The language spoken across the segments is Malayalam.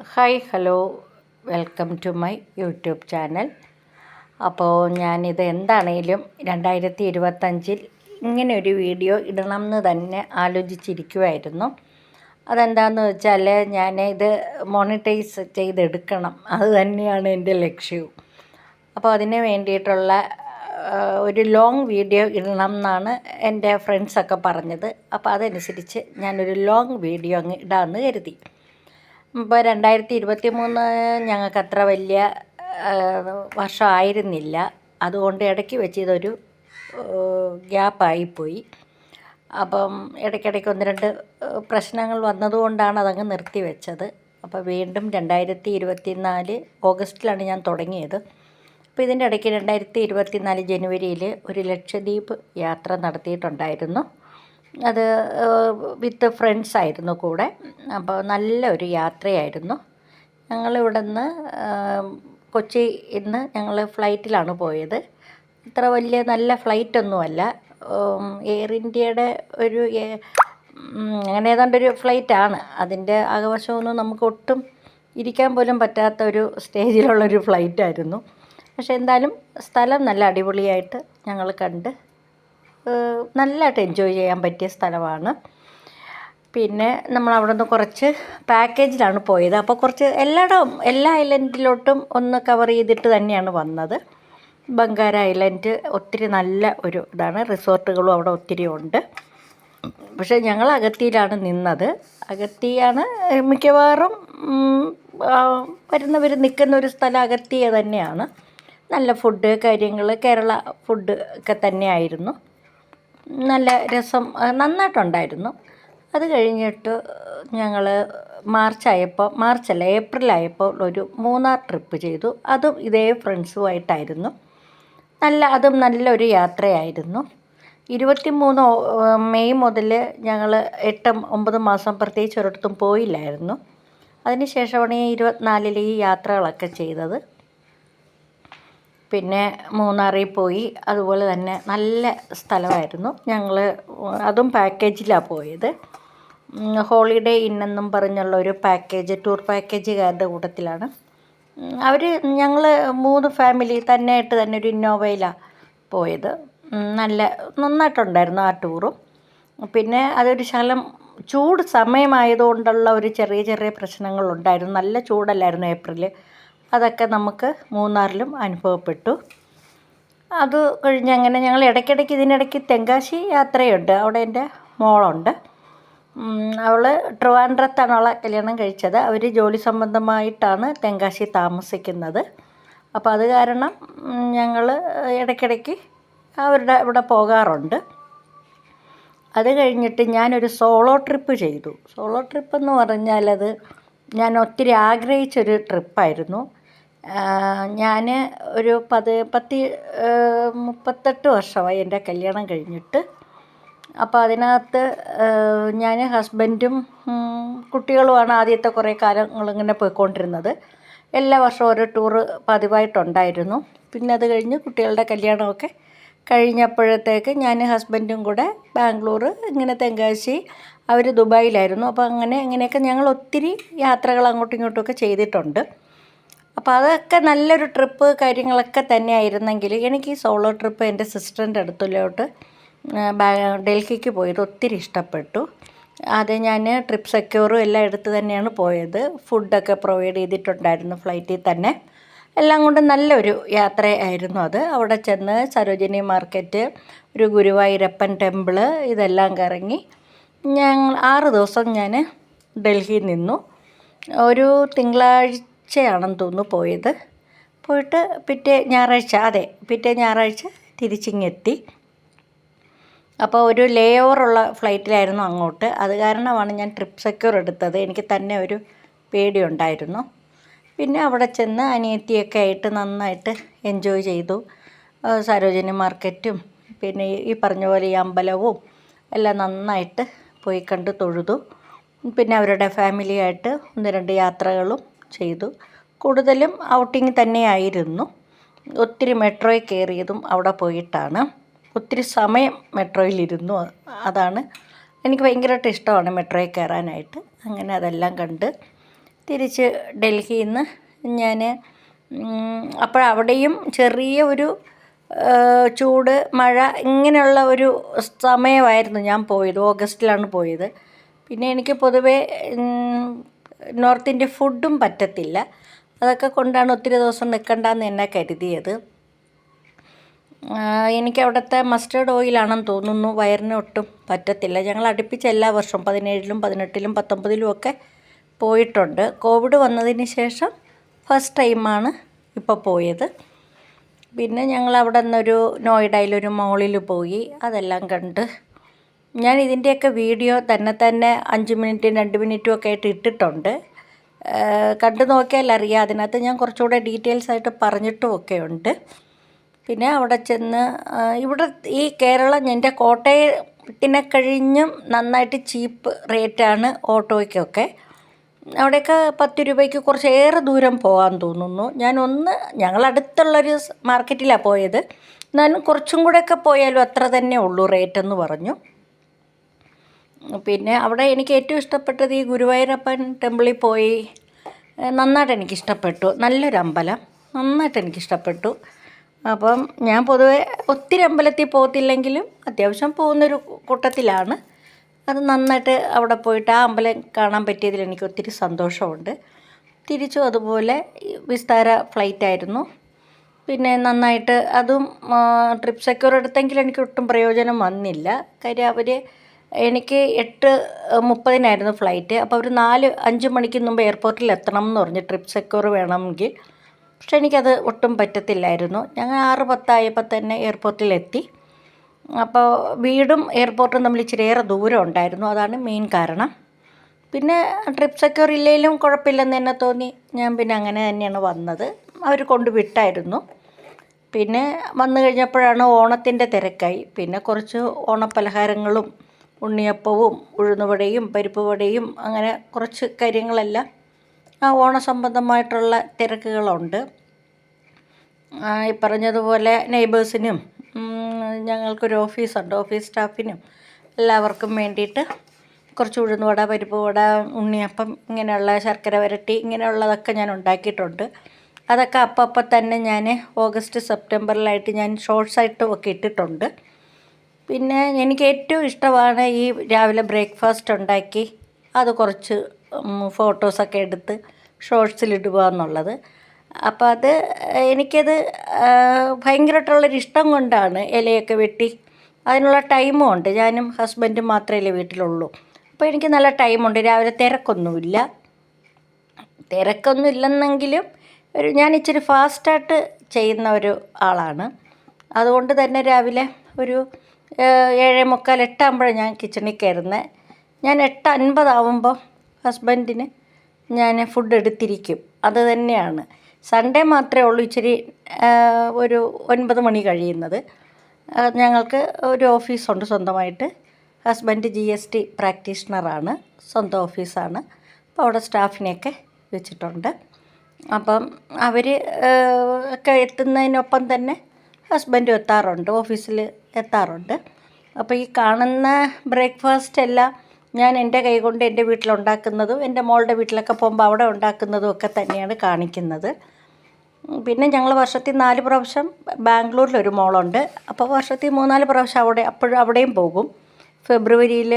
Hi hello welcome to my YouTube channel. അപ്പോൾ ഞാനിത് എന്താണേലും 2025 ഇങ്ങനെ ഒരു വീഡിയോ ഇടണം എന്ന് തന്നെ ആലോചിച്ചിരിക്കുമായിരുന്നു. അതെന്താണെന്ന് വെച്ചാൽ ഇത് മോണിറ്റൈസ് ചെയ്തെടുക്കണം, അത് തന്നെയാണ് എൻ്റെ ലക്ഷ്യവും. അപ്പോൾ അതിന് വേണ്ടിയിട്ടുള്ള ഒരു ലോങ് വീഡിയോ ഇടണം എന്നാണ് എൻ്റെ ഫ്രണ്ട്സൊക്കെ പറഞ്ഞത്. അപ്പോൾ അതനുസരിച്ച് ഞാനൊരു ലോങ് വീഡിയോ അങ്ങ് ഇടാമെന്ന് കരുതി. ഇപ്പോൾ 2023 ഞങ്ങൾക്ക് അത്ര വലിയ വർഷമായിരുന്നില്ല. അതുകൊണ്ട് ഇടയ്ക്ക് വെച്ച് ഇതൊരു ഗ്യാപ്പായിപ്പോയി. അപ്പം ഇടയ്ക്കിടയ്ക്ക് ഒന്ന് രണ്ട് പ്രശ്നങ്ങൾ വന്നതുകൊണ്ടാണ് അതങ്ങ് നിർത്തി വെച്ചത്. അപ്പോൾ വീണ്ടും 2024 ഓഗസ്റ്റിലാണ് ഞാൻ തുടങ്ങിയത്. അപ്പോൾ ഇതിൻ്റെ ഇടയ്ക്ക് 2024 ജനുവരിയിൽ ഒരു ലക്ഷദ്വീപ് യാത്ര നടത്തിയിട്ടുണ്ടായിരുന്നു. അത് വിത്ത് ഫ്രണ്ട്സായിരുന്നു കൂടെ. അപ്പോൾ നല്ലൊരു യാത്രയായിരുന്നു. ഞങ്ങളിവിടെ നിന്ന് കൊച്ചിയിൽ നിന്ന് ഞങ്ങൾ ഫ്ലൈറ്റിലാണ് പോയത്. അത്ര വലിയ നല്ല ഫ്ലൈറ്റൊന്നുമല്ല, എയർ ഇന്ത്യയുടെ ഒരു അങ്ങനെ ഏതാണ്ടൊരു ഫ്ലൈറ്റാണ്. അതിൻ്റെ ആകവശമൊന്നും നമുക്ക് ഒട്ടും ഇരിക്കാൻ പോലും പറ്റാത്ത ഒരു സ്റ്റേജിലുള്ളൊരു ഫ്ലൈറ്റായിരുന്നു. പക്ഷേ എന്തായാലും സ്ഥലം നല്ല അടിപൊളിയായിട്ട് ഞങ്ങൾ കണ്ട് നല്ലതായിട്ട് എൻജോയ് ചെയ്യാൻ പറ്റിയ സ്ഥലമാണ്. പിന്നെ നമ്മൾ അവിടെ നിന്ന് കുറച്ച് പാക്കേജിലാണ് പോയത്. അപ്പോൾ കുറച്ച് എല്ലാ ഐലൻഡിലോട്ടും ഒന്ന് കവർ ചെയ്തിട്ട് തന്നെയാണ് വന്നത്. ബംഗാര ഐലൻഡ് ഒത്തിരി നല്ല ഒരു ഇതാണ്, റിസോർട്ടുകളും അവിടെ ഒത്തിരി ഉണ്ട്. പക്ഷേ ഞങ്ങൾ അഗത്തിയിലാണ് നിന്നത്. അഗത്തിയാണ് മിക്കവാറും വരുന്നവർ നിൽക്കുന്ന ഒരു സ്ഥലം അഗത്തിയ തന്നെയാണ്. നല്ല ഫുഡ് കാര്യങ്ങൾ കേരള ഫുഡ് ഒക്കെ തന്നെയായിരുന്നു. നല്ല രസം, നന്നായിട്ടുണ്ടായിരുന്നു. അത് കഴിഞ്ഞിട്ട് ഞങ്ങൾ ഏപ്രിലായപ്പോൾ ഒരു മൂന്നാർ ട്രിപ്പ് ചെയ്തു. അതും ഇതേ ഫ്രണ്ട്സുമായിട്ടായിരുന്നു. അതും നല്ലൊരു യാത്രയായിരുന്നു. 23 മെയ് മുതൽ ഞങ്ങൾ 8-9 മാസം പ്രത്യേകിച്ച് ഒരിടത്തും പോയില്ലായിരുന്നു. അതിന് ശേഷമാണ് ഈ 24 ഈ യാത്രകളൊക്കെ ചെയ്തത്. പിന്നെ മൂന്നാറിൽ പോയി. അതുപോലെ തന്നെ നല്ല സ്ഥലമായിരുന്നു. അതും പാക്കേജിലാണ് പോയത്. ഹോളിഡേ ഇൻ എന്നും പറഞ്ഞുള്ള ഒരു പാക്കേജ്, ടൂർ പാക്കേജുകാരുടെ കൂട്ടത്തിലാണ്. ഞങ്ങൾ 3 ഫാമിലി തന്നെയായിട്ട് തന്നെ ഒരു ഇന്നോവയിലാണ് പോയത്. നന്നായിട്ടുണ്ടായിരുന്നു ആ ടൂറും. പിന്നെ അതൊരു ശകലം ചൂട് സമയമായതുകൊണ്ടുള്ള ഒരു ചെറിയ ചെറിയ പ്രശ്നങ്ങളുണ്ടായിരുന്നു. നല്ല ചൂടല്ലായിരുന്നു ഏപ്രിൽ. അതൊക്കെ നമുക്ക് മൂന്നാറിലും അനുഭവപ്പെട്ടു. അത് കഴിഞ്ഞ് അങ്ങനെ ഞങ്ങൾ ഇതിനിടയ്ക്ക് തെങ്കാശി യാത്രയുണ്ട്. അവിടെ എൻ്റെ മോളുണ്ട്. അവൾ ട്രിവാൻഡ്രത്താണ് അവളെ കല്യാണം കഴിച്ചത്. അവർ ജോലി സംബന്ധമായിട്ടാണ് തെങ്കാശി താമസിക്കുന്നത്. അപ്പോൾ അത് കാരണം ഞങ്ങൾ ഇടയ്ക്കിടയ്ക്ക് അവരുടെ ഇവിടെ പോകാറുണ്ട്. അത് കഴിഞ്ഞിട്ട് ഞാനൊരു സോളോ ട്രിപ്പ് ചെയ്തു. സോളോ ട്രിപ്പെന്ന് പറഞ്ഞാൽ ഞാൻ ഒത്തിരി ആഗ്രഹിച്ചൊരു ട്രിപ്പായിരുന്നു. ഞാൻ ഒരു 38 വർഷമായി എൻ്റെ കല്യാണം കഴിഞ്ഞിട്ട്. അപ്പോൾ അതിനകത്ത് ഞാൻ ഹസ്ബൻഡും കുട്ടികളുമാണ് ആദ്യത്തെ കുറേ കാലങ്ങളിങ്ങനെ പോയിക്കൊണ്ടിരുന്നത്. എല്ലാ വർഷവും ഒരു ടൂറ് പതിവായിട്ടുണ്ടായിരുന്നു. പിന്നെ അത് കഴിഞ്ഞ് കുട്ടികളുടെ കല്യാണമൊക്കെ കഴിഞ്ഞപ്പോഴത്തേക്ക് ഞാൻ ഹസ്ബൻഡും കൂടെ ബാംഗ്ലൂർ, ഇങ്ങനെ തെങ്കാശി, അവർ ദുബായിലായിരുന്നു. അപ്പോൾ ഇങ്ങനെയൊക്കെ ഞങ്ങൾ ഒത്തിരി യാത്രകൾ അങ്ങോട്ടും ഇങ്ങോട്ടുമൊക്കെ ചെയ്തിട്ടുണ്ട്. അപ്പോൾ അതൊക്കെ നല്ലൊരു ട്രിപ്പ് കാര്യങ്ങളൊക്കെ തന്നെയായിരുന്നെങ്കിൽ എനിക്ക് ഈ സോളോ ട്രിപ്പ് എൻ്റെ സിസ്റ്ററിൻ്റെ അടുത്തിലോട്ട് ഡൽഹിക്ക് പോയത് ഒത്തിരി ഇഷ്ടപ്പെട്ടു. അത് ഞാൻ ട്രിപ്പ് സെക്യൂറും എല്ലാം എടുത്ത് തന്നെയാണ് പോയത്. ഫുഡൊക്കെ പ്രൊവൈഡ് ചെയ്തിട്ടുണ്ടായിരുന്നു ഫ്ലൈറ്റിൽ തന്നെ. എല്ലാം കൊണ്ടും നല്ലൊരു യാത്രയായിരുന്നു അത്. അവിടെ ചെന്ന് സരോജിനി മാർക്കറ്റ്, ഒരു ഗുരുവായൂരപ്പൻ ടെമ്പിള്, ഇതെല്ലാം കറങ്ങി 6 ദിവസം ഞാൻ ഡൽഹിയിൽ നിന്നു. ഒരു തിങ്കളാഴ്ചയാണെന്ന് തോന്നുന്നു പോയത്. പോയിട്ട് പിറ്റേ ഞായറാഴ്ച തിരിച്ചിങ്ങെത്തി. അപ്പോൾ ഒരു ലേ ഓവറുള്ള ഫ്ലൈറ്റിലായിരുന്നു അങ്ങോട്ട്. അത് കാരണമാണ് ഞാൻ ട്രിപ്പ് സെക്യൂർ എടുത്തത്. എനിക്ക് തന്നെ ഒരു പേടിയുണ്ടായിരുന്നു. പിന്നെ അവിടെ ചെന്ന് അനിയത്തിയൊക്കെ ആയിട്ട് നന്നായിട്ട് എൻജോയ് ചെയ്തു. സരോജിനി മാർക്കറ്റും പിന്നെ ഈ പറഞ്ഞ പോലെ ഈ അമ്പലവും എല്ലാം നന്നായിട്ട് പോയി കണ്ട് തൊഴുതു. പിന്നെ അവരുടെ ഫാമിലിയായിട്ട് 1-2 യാത്രകളും ചെയ്തു. കൂടുതലും ഔട്ടിങ് തന്നെയായിരുന്നു. ഒത്തിരി മെട്രോയിൽ കയറിയതും അവിടെ പോയിട്ടാണ്. ഒത്തിരി സമയം മെട്രോയിലിരുന്നു. അതാണ് എനിക്ക് ഭയങ്കരമായിട്ട് ഇഷ്ടമാണ് മെട്രോയിൽ കയറാനായിട്ട്. അങ്ങനെ അതെല്ലാം കണ്ട് തിരിച്ച് ഡൽഹിയിൽ നിന്ന് ഞാൻ അപ്പോഴവിടെയും ചെറിയ ഒരു ചൂട് മഴ ഇങ്ങനെയുള്ള ഒരു സമയമായിരുന്നു ഞാൻ പോയത്. ഓഗസ്റ്റിലാണ് പോയത്. പിന്നെ എനിക്ക് പൊതുവേ നോർത്ത് ഇന്ത്യ ഫുഡും പറ്റത്തില്ല. അതൊക്കെ കൊണ്ടാണ് ഒത്തിരി ദിവസം നിൽക്കണ്ടെന്ന് എന്നെ കരുതിയത്. എനിക്ക് അവിടുത്തെ മസ്റ്റേർഡ് ഓയിലാണെന്ന് തോന്നുന്നു വയറിന് ഒട്ടും പറ്റത്തില്ല. ഞങ്ങൾ അടുപ്പിച്ച് എല്ലാ വർഷവും 17-ലും 18-ലും 19-ലും ഒക്കെ പോയിട്ടുണ്ട്. കോവിഡ് വന്നതിന് ശേഷം ഫസ്റ്റ് ടൈമാണ് ഇപ്പോൾ പോയത്. പിന്നെ ഞങ്ങൾ അവിടെ നിന്നൊരു നോയിഡയിലൊരു മോളിൽ പോയി. അതെല്ലാം കണ്ട് ഞാൻ ഇതിൻ്റെയൊക്കെ വീഡിയോ തന്നെ 5 മിനിറ്റും 2 മിനിറ്റും ഒക്കെ ആയിട്ട് ഇട്ടിട്ടുണ്ട്. കണ്ടു നോക്കിയാൽ അറിയാം. അതിനകത്ത് ഞാൻ കുറച്ചുകൂടെ ഡീറ്റെയിൽസ് ആയിട്ട് പറഞ്ഞിട്ടും ഒക്കെ ഉണ്ട്. പിന്നെ അവിടെ ചെന്ന് ഇവിടെ ഈ കേരളം എൻ്റെ കോട്ടയത്തിനെ കഴിഞ്ഞും നന്നായിട്ട് ചീപ്പ് റേറ്റാണ് ഓട്ടോയ്ക്കൊക്കെ. അവിടെയൊക്കെ 10 രൂപയ്ക്ക് കുറച്ചേറെ ദൂരം പോകാൻ തോന്നുന്നു. ഞങ്ങളടുത്തുള്ളൊരു മാർക്കറ്റിലാണ് പോയത്. എന്നാലും കുറച്ചും കൂടെയൊക്കെ പോയാലും അത്ര തന്നെ ഉള്ളൂ റേറ്റെന്ന് പറഞ്ഞു. പിന്നെ അവിടെ എനിക്ക് ഏറ്റവും ഇഷ്ടപ്പെട്ടത് ഈ ഗുരുവായൂരപ്പൻ ടെമ്പിളിൽ പോയി. നന്നായിട്ട് എനിക്കിഷ്ടപ്പെട്ടു. നല്ലൊരു അമ്പലം, നന്നായിട്ട് എനിക്കിഷ്ടപ്പെട്ടു. അപ്പം ഞാൻ പൊതുവെ ഒത്തിരി അമ്പലത്തിൽ പോകത്തില്ലെങ്കിലും അത്യാവശ്യം പോകുന്നൊരു കൂട്ടത്തിലാണ്. അത് നന്നായിട്ട് അവിടെ പോയിട്ട് ആ അമ്പലം കാണാൻ പറ്റിയതിൽ എനിക്ക് ഒത്തിരി സന്തോഷമുണ്ട്. തിരിച്ചും അതുപോലെ വിസ്താര ഫ്ലൈറ്റായിരുന്നു. പിന്നെ നന്നായിട്ട് അതും ട്രിപ്പ് സെക്യൂർ എടുത്തെങ്കിലും എനിക്ക് ഒട്ടും പ്രയോജനം വന്നില്ല. കാര്യം എനിക്ക് 8:30 ഫ്ലൈറ്റ്. അപ്പോൾ അവർ 4-5 മണിക്ക് മുമ്പ് എയർപോർട്ടിൽ എത്തണം എന്ന് പറഞ്ഞ് ട്രിപ്പ് സെക്യൂർ വേണമെങ്കിൽ. പക്ഷെ എനിക്കത് ഒട്ടും പറ്റത്തില്ലായിരുന്നു. ഞങ്ങൾ 6:10 ആയപ്പോൾ തന്നെ എയർപോർട്ടിലെത്തി. അപ്പോൾ വീടും എയർപോർട്ടും തമ്മിൽ ഇച്ചിരിയേറെ ദൂരം ഉണ്ടായിരുന്നു. അതാണ് മെയിൻ കാരണം. പിന്നെ ട്രിപ്പ് സെക്യൂർ ഇല്ലെങ്കിലും കുഴപ്പമില്ലെന്ന് തന്നെ തോന്നി. ഞാൻ പിന്നെ അങ്ങനെ തന്നെയാണ് വന്നത്. അവർ കൊണ്ടുവിട്ടായിരുന്നു. പിന്നെ വന്നു കഴിഞ്ഞപ്പോഴാണ് ഓണത്തിൻ്റെ തിരക്കായി. പിന്നെ കുറച്ച് ഓണപ്പലഹാരങ്ങളും ഉണ്ണിയപ്പവും ഉഴുന്നുവടയും പരിപ്പ് വടയും അങ്ങനെ കുറച്ച് കാര്യങ്ങളെല്ലാം ആ ഓണസംബന്ധമായിട്ടുള്ള തിരക്കുകളുണ്ട്. ഈ പറഞ്ഞതുപോലെ നെയ്ബേഴ്സിനും ഞങ്ങൾക്കൊരു ഓഫീസുണ്ട്. ഓഫീസ് സ്റ്റാഫിനും എല്ലാവർക്കും വേണ്ടിയിട്ട് കുറച്ച് ഉഴുന്നുവട, പരിപ്പ് വട, ഉണ്ണിയപ്പം, ഇങ്ങനെയുള്ള ശർക്കര വരട്ടി ഇങ്ങനെയുള്ളതൊക്കെ ഞാൻ ഉണ്ടാക്കിയിട്ടുണ്ട്. അതൊക്കെ അപ്പം തന്നെ ഞാൻ ഓഗസ്റ്റ് സെപ്റ്റംബറിലായിട്ട് ഞാൻ ഷോർട്സായിട്ടും ഒക്കെ ഇട്ടിട്ടുണ്ട്. പിന്നെ എനിക്ക് ഏറ്റവും ഇഷ്ടമാണ് ഈ രാവിലെ ബ്രേക്ക്ഫാസ്റ്റ് ഉണ്ടാക്കി അത് കുറച്ച് ഫോട്ടോസൊക്കെ എടുത്ത് ഷോർട്സിലിടുക എന്നുള്ളത്. അപ്പോൾ അത് എനിക്കത് ഭയങ്കരമായിട്ടുള്ളൊരു ഇഷ്ടം കൊണ്ടാണ്. ഇലയൊക്കെ വെട്ടി അതിനുള്ള ടൈമും ഉണ്ട്. ഞാനും ഹസ്ബൻഡും മാത്രമല്ലേ വീട്ടിലുള്ളൂ. അപ്പോൾ എനിക്ക് നല്ല ടൈമുണ്ട്. രാവിലെ തിരക്കൊന്നും ഇല്ലെന്നെങ്കിലും ഞാൻ ഇച്ചിരി ഫാസ്റ്റായിട്ട് ചെയ്യുന്ന ഒരു ആളാണ്. അതുകൊണ്ട് തന്നെ രാവിലെ ഒരു 7:45, 8 ആകുമ്പോഴാണ് ഞാൻ കിച്ചണിൽ കയറുന്നത്. ഞാൻ 8:50 ആകുമ്പോൾ ഹസ്ബൻഡിന് ഞാൻ ഫുഡ് എടുത്തിരിക്കും. അത് തന്നെയാണ്. സൺഡേ മാത്രമേ ഉള്ളൂ ഇച്ചിരി ഒരു 9 മണി കഴിയുന്നത്. ഞങ്ങൾക്ക് ഒരു ഓഫീസുണ്ട് സ്വന്തമായിട്ട്. Husband GST പ്രാക്ടീഷണറാണ്. സ്വന്തം ഓഫീസാണ്. അപ്പോൾ അവിടെ സ്റ്റാഫിനെയൊക്കെ വെച്ചിട്ടുണ്ട്. അപ്പം അവർ ഒക്കെ എത്തുന്നതിനൊപ്പം തന്നെ ഹസ്ബൻഡും എത്താറുണ്ട്, ഓഫീസിൽ എത്താറുണ്ട്. അപ്പോൾ ഈ കാണുന്ന ബ്രേക്ക്ഫാസ്റ്റ് എല്ലാം ഞാൻ എൻ്റെ കൈകൊണ്ട് എൻ്റെ വീട്ടിലുണ്ടാക്കുന്നതും എൻ്റെ മോളുടെ വീട്ടിലൊക്കെ പോകുമ്പോൾ അവിടെ ഉണ്ടാക്കുന്നതും ഒക്കെ തന്നെയാണ് കാണിക്കുന്നത്. പിന്നെ ഞങ്ങൾ വർഷത്തിൽ 4 പ്രാവശ്യം ബാംഗ്ലൂരിലൊരു മോളുണ്ട്. അപ്പോൾ വർഷത്തിൽ 3-4 പ്രാവശ്യം അവിടെയും പോകും. ഫെബ്രുവരിയിൽ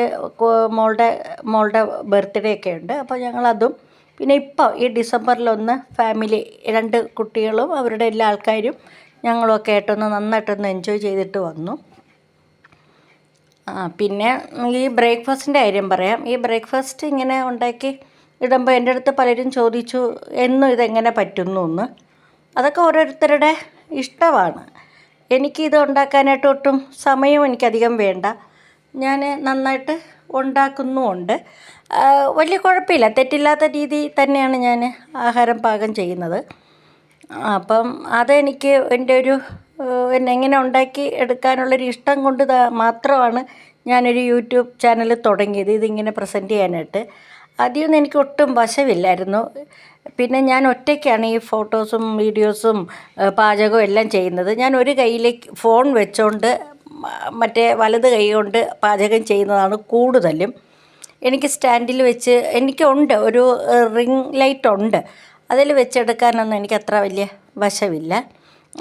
മോളുടെ ബർത്ത്ഡേ ഒക്കെ ഉണ്ട്. അപ്പോൾ ഞങ്ങളതും പിന്നെ ഇപ്പോൾ ഈ ഡിസംബറിലൊന്ന് ഫാമിലി 2 കുട്ടികളും അവരുടെ എല്ലാ ആൾക്കാരും ഞങ്ങളൊക്കെ ആയിട്ടൊന്ന് നന്നായിട്ടൊന്ന് എൻജോയ് ചെയ്തിട്ട് വന്നു. പിന്നെ ഈ ബ്രേക്ക്ഫാസ്റ്റിൻ്റെ കാര്യം പറയാം. ഈ ബ്രേക്ക്ഫാസ്റ്റ് ഇങ്ങനെ ഉണ്ടാക്കി ഇടുമ്പോൾ എൻ്റെ അടുത്ത് പലരും ചോദിച്ചു എന്നും ഇതെങ്ങനെ പറ്റുന്നു എന്ന്. അതൊക്കെ ഓരോരുത്തരുടെ ഇഷ്ടമാണ്. എനിക്കിത് ഉണ്ടാക്കാനായിട്ട് ഒട്ടും സമയവും എനിക്കധികം വേണ്ട. ഞാൻ നന്നായിട്ട് ഉണ്ടാക്കുന്നുമുണ്ട്. വലിയ കുഴപ്പമില്ല, തെറ്റില്ലാത്ത രീതി തന്നെയാണ് ഞാൻ ആഹാരം പാകം ചെയ്യുന്നത്. അപ്പം അതെനിക്ക് എൻ്റെ ഒരു എങ്ങനെ ഉണ്ടാക്കി എടുക്കാനുള്ളൊരു ഇഷ്ടം കൊണ്ട് മാത്രമാണ് ഞാനൊരു യൂട്യൂബ് ചാനൽ തുടങ്ങിയത്, ഇതിങ്ങനെ പ്രസൻറ്റ് ചെയ്യാനായിട്ട്. ആദ്യമൊന്നും എനിക്ക് ഒട്ടും വശമില്ലായിരുന്നു. പിന്നെ ഞാൻ ഒറ്റയ്ക്കാണ് ഈ ഫോട്ടോസും വീഡിയോസും പാചകവും എല്ലാം ചെയ്യുന്നത്. ഞാൻ ഒരു കയ്യിലേക്ക് ഫോൺ വെച്ചുകൊണ്ട് മറ്റേ വലത് കൈ കൊണ്ട് പാചകം ചെയ്യുന്നതാണ് കൂടുതലും. എനിക്ക് സ്റ്റാൻഡിൽ വെച്ച് എനിക്കുണ്ട് ഒരു റിംഗ് ലൈറ്റ് ഉണ്ട്. അതിൽ വെച്ചെടുക്കാനൊന്നും എനിക്ക് അത്ര വലിയ വശമില്ല.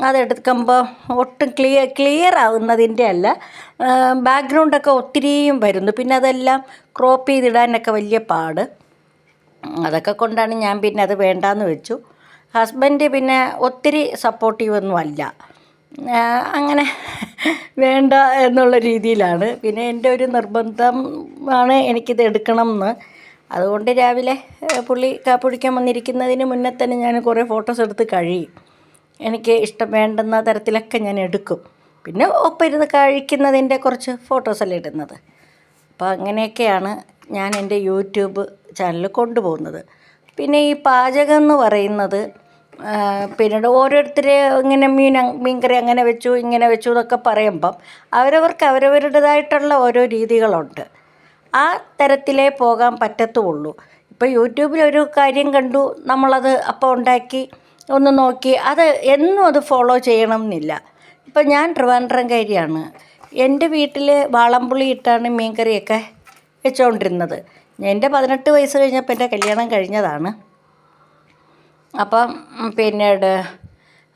അതെടുക്കുമ്പോൾ ഒട്ടും ക്ലിയർ ആവുന്നതിൻ്റെ അല്ല, ബാക്ക്ഗ്രൗണ്ടൊക്കെ ഒത്തിരിയും വരുന്നു. പിന്നെ അതെല്ലാം ക്രോപ്പ് ചെയ്തിടാനൊക്കെ വലിയ പാട്. അതൊക്കെ കൊണ്ടാണ് ഞാൻ പിന്നെ അത് വേണ്ടാന്ന് വെച്ചു. ഹസ്ബൻഡ് പിന്നെ ഒത്തിരി സപ്പോർട്ടീവൊന്നും അല്ല, അങ്ങനെ വേണ്ട എന്നുള്ള രീതിയിലാണ്. പിന്നെ എൻ്റെ ഒരു നിർബന്ധമാണ് എനിക്കിത് എടുക്കണം എന്ന്. അതുകൊണ്ട് രാവിലെ പുള്ളി കാപ്പി കുടിക്കാൻ വന്നിരിക്കുന്നതിന് മുന്നേ തന്നെ ഞാൻ കുറേ ഫോട്ടോസ് എടുത്ത് കഴിയും. എനിക്ക് ഇഷ്ടം വേണ്ടുന്ന തരത്തിലൊക്കെ ഞാൻ എടുക്കും. പിന്നെ ഒപ്പം ഇരുന്ന് കഴിക്കുന്നതിൻ്റെ കുറച്ച് ഫോട്ടോസല്ലേ ഇടുന്നത്. അപ്പോൾ അങ്ങനെയൊക്കെയാണ് ഞാൻ എൻ്റെ യൂട്യൂബ് ചാനൽ കൊണ്ടുപോകുന്നത്. പിന്നെ ഈ പാചകം എന്ന് പറയുന്നത് പിന്നീട് ഓരോരുത്തർ ഇങ്ങനെ മീൻകറി അങ്ങനെ വെച്ചു ഇങ്ങനെ വെച്ചു എന്നൊക്കെ പറയുമ്പം അവരവർക്ക് അവരവരുടേതായിട്ടുള്ള ഓരോ രീതികളുണ്ട്. ആ തരത്തിലേ പോകാൻ പറ്റത്തുള്ളൂ. ഇപ്പോൾ യൂട്യൂബിലൊരു കാര്യം കണ്ടു, നമ്മളത് അപ്പോൾ ഉണ്ടാക്കി ഒന്ന് നോക്കി അത് എന്നും അത് ഫോളോ ചെയ്യണം എന്നില്ല. ഇപ്പം ഞാൻ ട്രിവാൻഡ്രംകാരിയാണ്. എൻ്റെ വീട്ടിൽ വാളംപുളി ഇട്ടാണ് മീൻകറിയൊക്കെ വെച്ചുകൊണ്ടിരുന്നത്. എൻ്റെ 18 വയസ്സ് കഴിഞ്ഞപ്പോൾ എൻ്റെ കല്യാണം കഴിഞ്ഞതാണ്. അപ്പം പിന്നീട്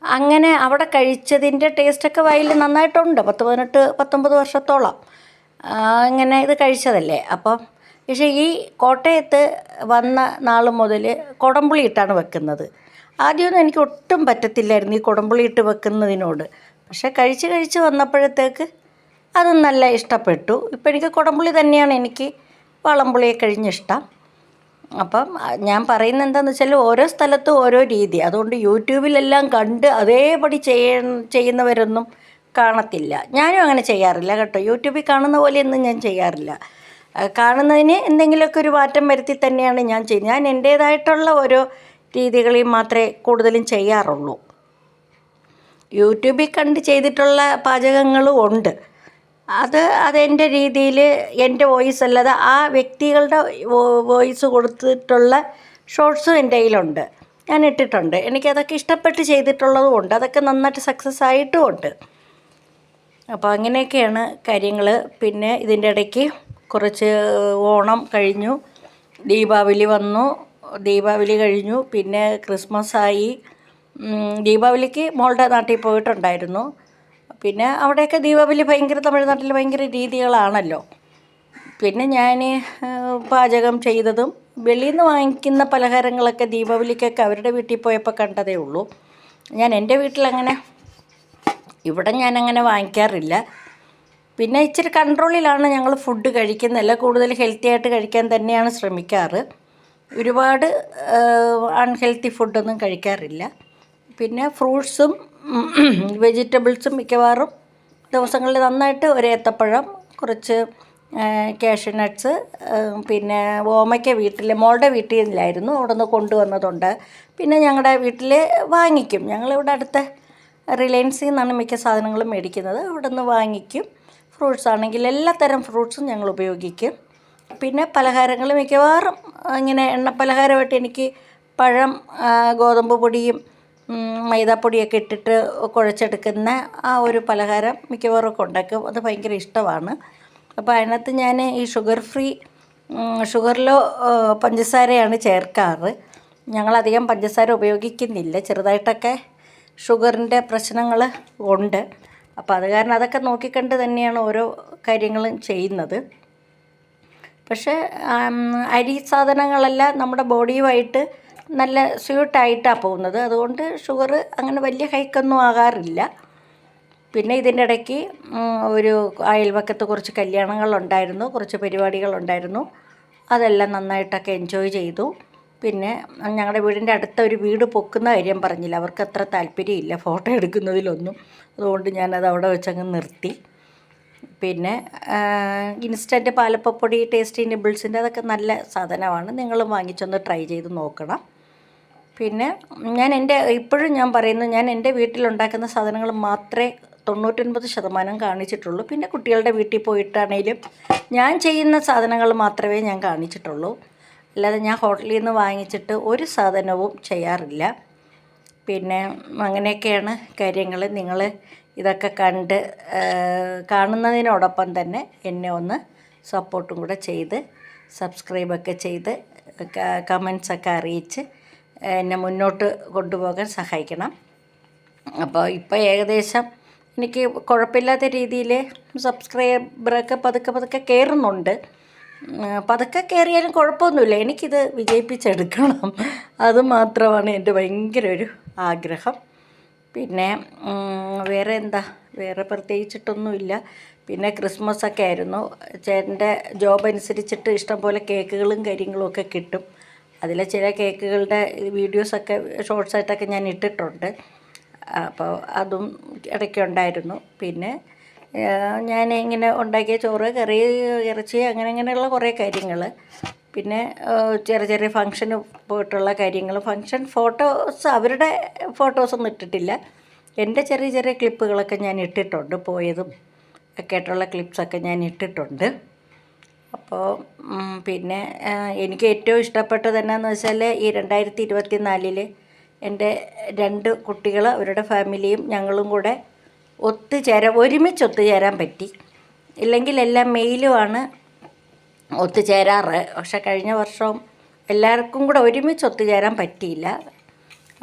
അങ്ങനെ അവിടെ കഴിച്ചതിൻ്റെ ടേസ്റ്റൊക്കെ വായിൽ നന്നായിട്ടുണ്ട്. 18-19 വർഷത്തോളം ഇങ്ങനെ ഇത് കഴിച്ചതല്ലേ. അപ്പം പക്ഷേ ഈ കോട്ടയത്ത് വന്ന നാൾ മുതൽ കുടംപുളി ഇട്ടാണ് വെക്കുന്നത്. ആദ്യമൊന്നും എനിക്ക് ഒട്ടും പറ്റത്തില്ലായിരുന്നു ഈ കുടംപുളി ഇട്ട് വെക്കുന്നതിനോട്. പക്ഷേ കഴിച്ച് വന്നപ്പോഴത്തേക്ക് അത് നല്ല ഇഷ്ടപ്പെട്ടു. ഇപ്പം എനിക്ക് കുടംപുളി തന്നെയാണ് എനിക്ക് വാളംപുളിയെ കഴിഞ്ഞിഷ്ടം. അപ്പം ഞാൻ പറയുന്നത് എന്താണെന്ന് വെച്ചാൽ ഓരോ സ്ഥലത്തും ഓരോ രീതി. അതുകൊണ്ട് യൂട്യൂബിലെല്ലാം കണ്ട് അതേപടി ചെയ്യുന്നവരൊന്നും കാണത്തില്ല. ഞാനും അങ്ങനെ ചെയ്യാറില്ല കേട്ടോ. യൂട്യൂബിൽ കാണുന്ന പോലെയൊന്നും ഞാൻ ചെയ്യാറില്ല. കാണുന്നതിന് എന്തെങ്കിലുമൊക്കെ ഒരു മാറ്റം വരുത്തി തന്നെയാണ് ഞാൻ ചെയ്യുന്നത്. ഞാൻ എൻ്റേതായിട്ടുള്ള ഓരോ രീതികളിൽ മാത്രമേ കൂടുതലും ചെയ്യാറുള്ളൂ. യൂട്യൂബിൽ കണ്ട് ചെയ്തിട്ടുള്ള പാചകങ്ങളും ഉണ്ട്. അതെൻ്റെ രീതിയിൽ എൻ്റെ വോയിസ് അല്ലാതെ ആ വ്യക്തികളുടെ വോയിസ് കൊടുത്തിട്ടുള്ള ഷോർട്സും എൻ്റെ കയ്യിലുണ്ട്, ഞാൻ ഇട്ടിട്ടുണ്ട്. എനിക്കതൊക്കെ ഇഷ്ടപ്പെട്ട് ചെയ്തിട്ടുള്ളതും ഉണ്ട്. അതൊക്കെ നന്നായിട്ട് സക്സസ് ആയിട്ടും ഉണ്ട്. അപ്പോൾ അങ്ങനെയൊക്കെയാണ് കാര്യങ്ങൾ. പിന്നെ ഇതിൻ്റെ ഇടയ്ക്ക് കുറച്ച് ഓണം കഴിഞ്ഞു, ദീപാവലി വന്നു. ദീപാവലി കഴിഞ്ഞു, പിന്നെ ക്രിസ്മസായി. ദീപാവലിക്ക് മോളുടെ നാട്ടിൽ പോയിട്ടുണ്ടായിരുന്നു. പിന്നെ അവിടെയൊക്കെ ദീപാവലി തമിഴ്നാട്ടിൽ ഭയങ്കര രീതികളാണല്ലോ. പിന്നെ ഞാൻ പാചകം ചെയ്തതും വെളിയിൽ നിന്ന് വാങ്ങിക്കുന്ന പലഹാരങ്ങളൊക്കെ ദീപാവലിക്കൊക്കെ അവരുടെ വീട്ടിൽ പോയപ്പോൾ കണ്ടതേ ഉള്ളൂ. ഞാൻ എൻ്റെ വീട്ടിലങ്ങനെ ഇവിടെ ഞാനങ്ങനെ വാങ്ങിക്കാറില്ല. പിന്നെ ഇച്ചിരി കൺട്രോളിലാണ് ഞങ്ങൾ ഫുഡ് കഴിക്കുന്നതല്ല, കൂടുതൽ ഹെൽത്തി ആയിട്ട് കഴിക്കാൻ തന്നെയാണ് ശ്രമിക്കാറ്. ഒരുപാട് അൺഹെൽത്തി ഫുഡൊന്നും കഴിക്കാറില്ല. പിന്നെ ഫ്രൂട്ട്സും വെജിറ്റബിൾസും മിക്കവാറും ദിവസങ്ങളിൽ നന്നായിട്ട് ഒരു ഏത്തപ്പഴം, കുറച്ച് കാഷ്യൂ നട്ട്സ്, പിന്നെ ഓമയ്ക്ക മോളുടെ വീട്ടിലായിരുന്നു, അവിടെ നിന്ന് കൊണ്ടുവന്നതുണ്ട്. പിന്നെ ഞങ്ങളുടെ വീട്ടിൽ വാങ്ങിക്കും. ഞങ്ങളിവിടെ അടുത്ത റിലയൻസിൽ നിന്നാണ് മിക്ക സാധനങ്ങളും മേടിക്കുന്നത്, അവിടെ നിന്ന് വാങ്ങിക്കും. ഫ്രൂട്ട്സ് ആണെങ്കിൽ എല്ലാ തരം ഫ്രൂട്ട്സും ഞങ്ങൾ ഉപയോഗിക്കും. പിന്നെ പലഹാരങ്ങൾ മിക്കവാറും ഇങ്ങനെ എണ്ണപ്പലഹാരമായിട്ട് എനിക്ക് പഴം, ഗോതമ്പ് പൊടിയും മൈദാപ്പൊടിയൊക്കെ ഇട്ടിട്ട് കുഴച്ചെടുക്കുന്ന ആ ഒരു പലഹാരം മിക്കവാറും ഒക്കെ ഉണ്ടാക്കും. അത് ഭയങ്കര ഇഷ്ടമാണ്. അപ്പോൾ അതിനകത്ത് ഞാൻ ഈ ഷുഗറിലോ പഞ്ചസാരയാണ് ചേർക്കാറ്. ഞങ്ങളധികം പഞ്ചസാര ഉപയോഗിക്കുന്നില്ല, ചെറുതായിട്ടൊക്കെ ഷുഗറിൻ്റെ പ്രശ്നങ്ങൾ ഉണ്ട്. അപ്പോൾ അത് കാരണം അതൊക്കെ നോക്കിക്കണ്ട് തന്നെയാണ് ഓരോ കാര്യങ്ങളും ചെയ്യുന്നത്. പക്ഷേ അരി സാധനങ്ങളെല്ലാം നമ്മുടെ ബോഡിയുമായിട്ട് നല്ല സ്യൂട്ടായിട്ടാണ് പോകുന്നത്. അതുകൊണ്ട് ഷുഗർ അങ്ങനെ വലിയ ഹൈക്കൊന്നും ആകാറില്ല. പിന്നെ ഇതിൻ്റെ ഇടയ്ക്ക് ഒരു അയൽവക്കത്ത് കുറച്ച് കല്യാണങ്ങളുണ്ടായിരുന്നു, കുറച്ച് പരിപാടികളുണ്ടായിരുന്നു. അതെല്ലാം നന്നായിട്ടൊക്കെ എൻജോയ് ചെയ്തു. പിന്നെ ഞങ്ങളുടെ വീടിൻ്റെ അടുത്ത ഒരു വീട് പൊക്കുന്ന കാര്യം പറഞ്ഞില്ല, അവർക്ക് അത്ര താല്പര്യമില്ല ഫോട്ടോ എടുക്കുന്നതിലൊന്നും. അതുകൊണ്ട് ഞാനത് അവിടെ വെച്ചങ്ങ് നിർത്തി. പിന്നെ ഇൻസ്റ്റൻറ്റ് പാലപ്പപ്പൊടി, ടേസ്റ്റി നിബിൾസിൻ്റെ അതൊക്കെ നല്ല സാധനമാണ്, നിങ്ങളും വാങ്ങിച്ചൊന്ന് ട്രൈ ചെയ്ത് നോക്കണം. പിന്നെ ഇപ്പോഴും ഞാൻ പറയുന്നു, ഞാൻ എൻ്റെ വീട്ടിലുണ്ടാക്കുന്ന സാധനങ്ങൾ മാത്രമേ 99% കാണിച്ചിട്ടുള്ളൂ. പിന്നെ കുട്ടികളുടെ വീട്ടിൽ പോയിട്ടാണേലും ഞാൻ ചെയ്യുന്ന സാധനങ്ങൾ മാത്രമേ ഞാൻ കാണിച്ചിട്ടുള്ളൂ. അല്ലാതെ ഞാൻ ഹോട്ടലിൽ നിന്ന് വാങ്ങിച്ചിട്ട് ഒരു സാധനവും ചെയ്യാറില്ല. പിന്നെ അങ്ങനെയൊക്കെയാണ് കാര്യങ്ങൾ. നിങ്ങൾ ഇതൊക്കെ കാണുന്നതിനോടൊപ്പം തന്നെ എന്നെ ഒന്ന് സപ്പോർട്ടും കൂടെ ചെയ്ത് സബ്സ്ക്രൈബൊക്കെ ചെയ്ത് കമൻസൊക്കെ അറിയിച്ച് എന്നെ മുന്നോട്ട് കൊണ്ടുപോകാൻ സഹായിക്കണം. അപ്പോൾ ഇപ്പോൾ ഏകദേശം എനിക്ക് കുഴപ്പമില്ലാത്ത രീതിയിൽ സബ്സ്ക്രൈബറൊക്കെ പതുക്കെ കയറുന്നുണ്ട്. പതുക്കെ കയറിയാലും കുഴപ്പമൊന്നുമില്ല. എനിക്കിത് വിജയിപ്പിച്ചെടുക്കണം, അത് മാത്രമാണ് എൻ്റെ ഭയങ്കര ഒരു ആഗ്രഹം. പിന്നെ വേറെ പ്രത്യേകിച്ചിട്ടൊന്നുമില്ല. പിന്നെ ക്രിസ്മസൊക്കെ ആയിരുന്നു. ചേട്ടൻ്റെ ജോബ് അനുസരിച്ചിട്ട് ഇഷ്ടംപോലെ കേക്കുകളും കാര്യങ്ങളും ഒക്കെ കിട്ടും. അതിലെ ചില കേക്കുകളുടെ വീഡിയോസൊക്കെ ഷോർട്സായിട്ടൊക്കെ ഞാൻ ഇട്ടിട്ടുണ്ട്. അപ്പോൾ അതും ഇടയ്ക്കുണ്ടായിരുന്നു. പിന്നെ ഞാൻ ഇങ്ങനെ ഉണ്ടാക്കിയ ചോറ്, കറി, ഇറച്ചി അങ്ങനെയുള്ള കുറേ കാര്യങ്ങൾ. പിന്നെ ചെറിയ ഫങ്ഷന് പോയിട്ടുള്ള കാര്യങ്ങൾ. ഫങ്ഷൻ ഫോട്ടോസ്, അവരുടെ ഫോട്ടോസൊന്നും ഇട്ടിട്ടില്ല. എൻ്റെ ചെറിയ ക്ലിപ്പുകളൊക്കെ ഞാൻ ഇട്ടിട്ടുണ്ട്. പോയതും ഒക്കെ ആയിട്ടുള്ള ക്ലിപ്സൊക്കെ ഞാൻ ഇട്ടിട്ടുണ്ട്. അപ്പോൾ പിന്നെ എനിക്ക് ഏറ്റവും ഇഷ്ടപ്പെട്ടത് എന്നാന്ന് വെച്ചാൽ ഈ 2024 എൻ്റെ 2 കുട്ടികൾ, അവരുടെ ഫാമിലിയും ഞങ്ങളും കൂടെ ഒരുമിച്ച് ഒത്തുചേരാൻ പറ്റി. ഇല്ലെങ്കിൽ എല്ലാം മെയിലുമാണ് ഒത്തുചേരാറ്. പക്ഷെ കഴിഞ്ഞ വർഷം എല്ലാവർക്കും കൂടെ ഒരുമിച്ച് ഒത്തുചേരാൻ പറ്റിയില്ല.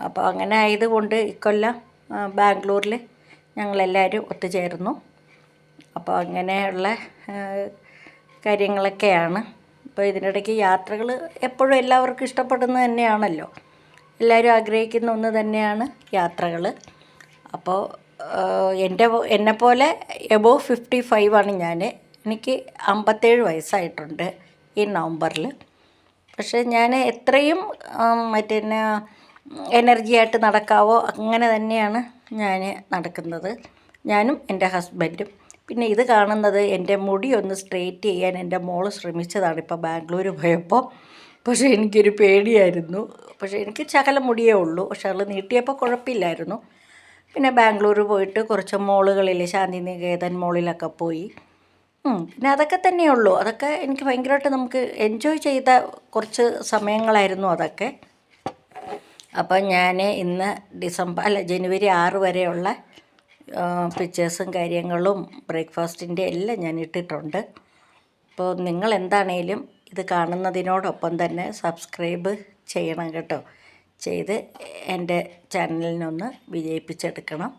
അപ്പോൾ അങ്ങനെ ആയതുകൊണ്ട് ഇക്കൊല്ലം ബാംഗ്ലൂരിൽ ഞങ്ങളെല്ലാവരും ഒത്തുചേർന്നു. അപ്പോൾ അങ്ങനെയുള്ള കാര്യങ്ങളൊക്കെയാണ്. അപ്പോൾ ഇതിനിടയ്ക്ക് യാത്രകൾ എപ്പോഴും എല്ലാവർക്കും ഇഷ്ടപ്പെടുന്നത് തന്നെയാണല്ലോ. എല്ലാവരും ആഗ്രഹിക്കുന്ന ഒന്ന് തന്നെയാണ് യാത്രകൾ. അപ്പോൾ എന്നെപ്പോലെ എബോവ് 55 ആണ് ഞാൻ. എനിക്ക് 57 വയസ്സായിട്ടുണ്ട് ഈ നവംബറിൽ. പക്ഷേ ഞാൻ എത്രയും എനർജിയായിട്ട് നടക്കാവോ അങ്ങനെ തന്നെയാണ് ഞാൻ നടക്കുന്നത്, ഞാനും എൻ്റെ ഹസ്ബൻഡും. പിന്നെ ഇത് കാണുന്നത് എൻ്റെ മുടി ഒന്ന് സ്ട്രെയിറ്റ് ചെയ്യാൻ എൻ്റെ മോൾ ശ്രമിച്ചതാണ് ഇപ്പോൾ ബാംഗ്ലൂർ പോയപ്പോൾ. പക്ഷേ എനിക്കൊരു പേടിയായിരുന്നു. പക്ഷേ എനിക്ക് ശകലം മുടിയേ ഉള്ളൂ. പക്ഷെ അത് നീട്ടിയപ്പോൾ കുഴപ്പമില്ലായിരുന്നു. പിന്നെ ബാംഗ്ലൂർ പോയിട്ട് കുറച്ച് മോളുകളിൽ ശാന്തിനികേതൻ മോളിലൊക്കെ പോയി. പിന്നെ അതൊക്കെ തന്നെയുള്ളൂ. അതൊക്കെ എനിക്ക് ഭയങ്കരമായിട്ട് നമുക്ക് എൻജോയ് ചെയ്ത കുറച്ച് സമയങ്ങളായിരുന്നു അതൊക്കെ. അപ്പോൾ ഞാൻ ഇന്ന് ജനുവരി 6 വരെയുള്ള പിക്ചേഴ്സും കാര്യങ്ങളും ബ്രേക്ക്ഫാസ്റ്റിൻ്റെ എല്ലാം ഞാൻ ഇട്ടിട്ടുണ്ട്. അപ്പോൾ നിങ്ങൾ എന്താണേലും ഇത് കാണുന്നതിനോടൊപ്പം തന്നെ സബ്സ്ക്രൈബ് ചെയ്യണം കേട്ടോ. ചെയ്ത് എൻ്റെ ചാനലിനൊന്ന് വിജയിപ്പിച്ചെടുക്കണം.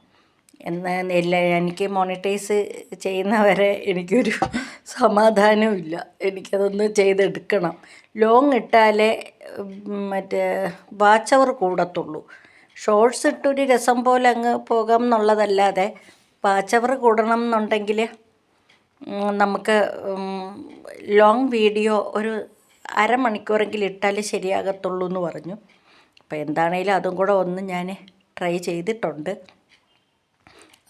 എനിക്ക് മോണിറ്റൈസ് ചെയ്യുന്നവരെ എനിക്കൊരു സമാധാനമില്ല. എനിക്കതൊന്ന് ചെയ്തെടുക്കണം. ലോങ് ഇട്ടാലേ വാച്ച് അവർ കൂടത്തുള്ളൂ. ഷോർട്സ് ഇട്ടൊരു രസം പോലെ അങ്ങ് പോകാം എന്നുള്ളതല്ലാതെ വാച്ച് അവർ കൂടണം എന്നുണ്ടെങ്കിൽ നമുക്ക് ലോങ് വീഡിയോ ഒരു അരമണിക്കൂറെങ്കിലും ഇട്ടാൽ ശരിയാകത്തുള്ളൂ എന്ന് പറഞ്ഞു. അപ്പോൾ എന്താണേലും അതും കൂടെ ഒന്ന് ഞാൻ ട്രൈ ചെയ്തിട്ടുണ്ട്.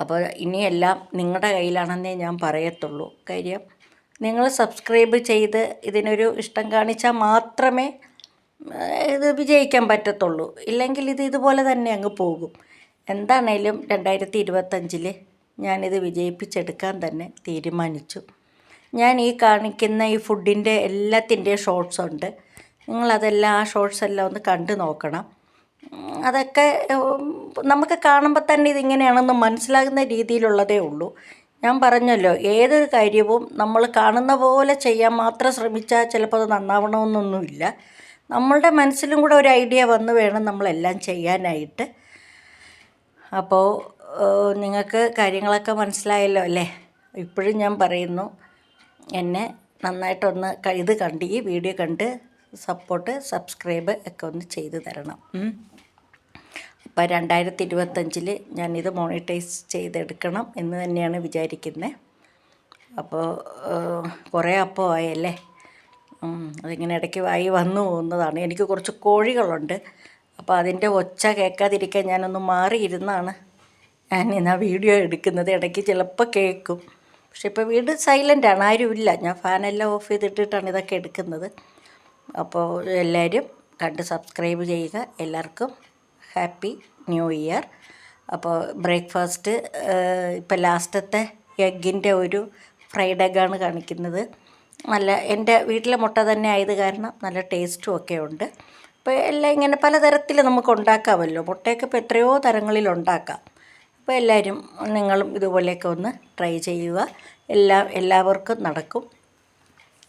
അപ്പോൾ ഇനിയെല്ലാം നിങ്ങളുടെ കയ്യിലാണെന്നേ ഞാൻ പറയത്തുള്ളൂ. കാര്യം നിങ്ങൾ സബ്സ്ക്രൈബ് ചെയ്ത് ഇതിനൊരു ഇഷ്ടം കാണിച്ചാൽ മാത്രമേ ഇത് വിജയിക്കാൻ പറ്റത്തുള്ളൂ. ഇല്ലെങ്കിൽ ഇതുപോലെ തന്നെ അങ്ങ് പോകും. എന്താണേലും 2025 ഞാനിത് വിജയിപ്പിച്ചെടുക്കാൻ തന്നെ തീരുമാനിച്ചു. ഞാൻ ഈ കാണിക്കുന്ന ഈ ഫുഡിൻ്റെ എല്ലാത്തിൻ്റെയും ഷോർട്സ് ഉണ്ട്. നിങ്ങളതെല്ലാം ആ ഷോർട്സ് എല്ലാം ഒന്ന് കണ്ടു നോക്കണം. അതൊക്കെ നമുക്ക് കാണുമ്പോൾ തന്നെ ഇതിങ്ങനെയാണെന്ന് മനസ്സിലാകുന്ന രീതിയിലുള്ളതേ ഉള്ളൂ. ഞാൻ പറഞ്ഞല്ലോ, ഏതൊരു കാര്യവും നമ്മൾ കാണുന്ന പോലെ ചെയ്യാൻ മാത്രം ശ്രമിച്ചാൽ ചിലപ്പോൾ അത് നന്നാവണമെന്നൊന്നുമില്ല. നമ്മളുടെ മനസ്സിലും കൂടെ ഒരു ഐഡിയ വന്ന് വേണം നമ്മളെല്ലാം ചെയ്യാനായിട്ട്. അപ്പോൾ നിങ്ങൾക്ക് കാര്യങ്ങളൊക്കെ മനസ്സിലായല്ലോ അല്ലേ? ഇപ്പോഴും ഞാൻ പറയുന്നു, എന്നെ നന്നായിട്ടൊന്ന് ഈ വീഡിയോ കണ്ട് സബ്സ്ക്രൈബ് ഒക്കെ ഒന്ന് ചെയ്തു തരണം. അപ്പോൾ 2025 ഞാനിത് മോണിറ്റൈസ് ചെയ്തെടുക്കണം എന്ന് തന്നെയാണ് വിചാരിക്കുന്നത്. അപ്പോൾ കുറേ ആയല്ലേ, അതിങ്ങനെ ഇടയ്ക്ക് വന്നു പോകുന്നതാണ്. എനിക്ക് കുറച്ച് കോഴികളുണ്ട്. അപ്പോൾ അതിൻ്റെ ഒച്ച കേൾക്കാതിരിക്കാൻ ഞാനൊന്ന് മാറിയിരുന്നാണ് ഇന്ന് വീഡിയോ എടുക്കുന്നത്. ഇടയ്ക്ക് ചിലപ്പോൾ കേൾക്കും. പക്ഷെ ഇപ്പോൾ വീട് സൈലൻ്റാണ്, ആരുമില്ല. ഞാൻ ഫാനെല്ലാം ഓഫ് ചെയ്തിട്ടിട്ടാണ് ഇതൊക്കെ എടുക്കുന്നത്. അപ്പോൾ എല്ലാവരും കണ്ട് സബ്സ്ക്രൈബ് ചെയ്യുക. എല്ലാവർക്കും ഹാപ്പി ന്യൂ ഇയർ. അപ്പോൾ ബ്രേക്ക്ഫാസ്റ്റ് ഇപ്പോൾ ലാസ്റ്റത്തെ എഗ്ഗിൻ്റെ ഒരു ഫ്രൈഡ് എഗ്ഗാണ് കാണിക്കുന്നത്. എൻ്റെ വീട്ടിലെ മുട്ട തന്നെ ആയത് കാരണം നല്ല ടേസ്റ്റും ഒക്കെ ഉണ്ട്. അപ്പോൾ എല്ലാം ഇങ്ങനെ പലതരത്തിൽ നമുക്ക് ഉണ്ടാക്കാമല്ലോ. മുട്ടയൊക്കെ ഇപ്പോൾ എത്രയോ തരങ്ങളിലുണ്ടാക്കാം. അപ്പോൾ എല്ലാവരും നിങ്ങളും ഇതുപോലെയൊക്കെ ഒന്ന് ട്രൈ ചെയ്യുക. എല്ലാവർക്കും നടക്കും.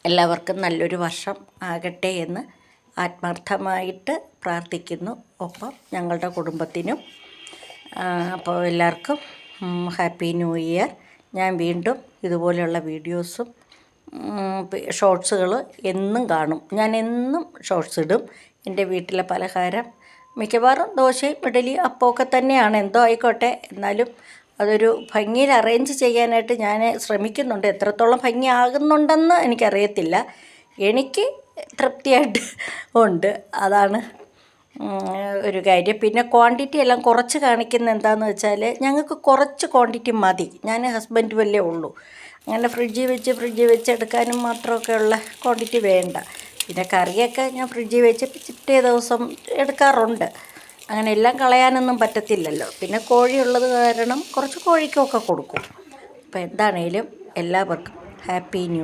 എല്ലാവർക്കും നല്ലൊരു വർഷം ആകട്ടെ എന്ന് ആത്മാർത്ഥമായിട്ട് പ്രാർത്ഥിക്കുന്നു. ഒപ്പം ഞങ്ങളുടെ കുടുംബത്തിനും. അപ്പോൾ എല്ലാവർക്കും ഹാപ്പി ന്യൂ ഇയർ. ഞാൻ വീണ്ടും ഇതുപോലെയുള്ള വീഡിയോസും ഷോർട്സുകൾ എന്നും കാണും. ഞാൻ എന്നും ഷോർട്സ് ഇടും. എൻ്റെ വീട്ടിലെ പലഹാരം മിക്കവാറും ദോശയും ഇഡലി അപ്പമൊക്കെ തന്നെയാണ്. എന്തോ ആയിക്കോട്ടെ, എന്നാലും അതൊരു ഭംഗിയിൽ അറേഞ്ച് ചെയ്യാനായിട്ട് ഞാൻ ശ്രമിക്കുന്നുണ്ട്. എത്രത്തോളം ഭംഗിയാകുന്നുണ്ടെന്ന് എനിക്കറിയത്തില്ല. എനിക്ക് തൃപ്തിയായിട്ട് ഉണ്ട്. അതാണ് ഒരു കാര്യം. പിന്നെ ക്വാണ്ടിറ്റി എല്ലാം കുറച്ച് കാണിക്കുന്ന എന്താണെന്ന് വെച്ചാൽ, ഞങ്ങൾക്ക് കുറച്ച് ക്വാണ്ടിറ്റി മതി. ഞാൻ ഹസ്ബൻഡ് വല്ലേ ഉള്ളൂ. അങ്ങനെ ഫ്രിഡ്ജിൽ വെച്ച് എടുക്കാനും മാത്രമൊക്കെ ഉള്ള ക്വാണ്ടിറ്റി വേണ്ട. പിന്നെ കറിയൊക്കെ ഞാൻ ഫ്രിഡ്ജിൽ വെച്ച് പിറ്റേ ദിവസം എടുക്കാറുണ്ട്. അങ്ങനെ എല്ലാം കളയാനൊന്നും പറ്റത്തില്ലല്ലോ. പിന്നെ കോഴിയുള്ളത് കാരണം കുറച്ച് കോഴിക്കൊക്കെ കൊടുക്കും. അപ്പോൾ എന്താണേലും എല്ലാവർക്കും ഹാപ്പി ന്യൂ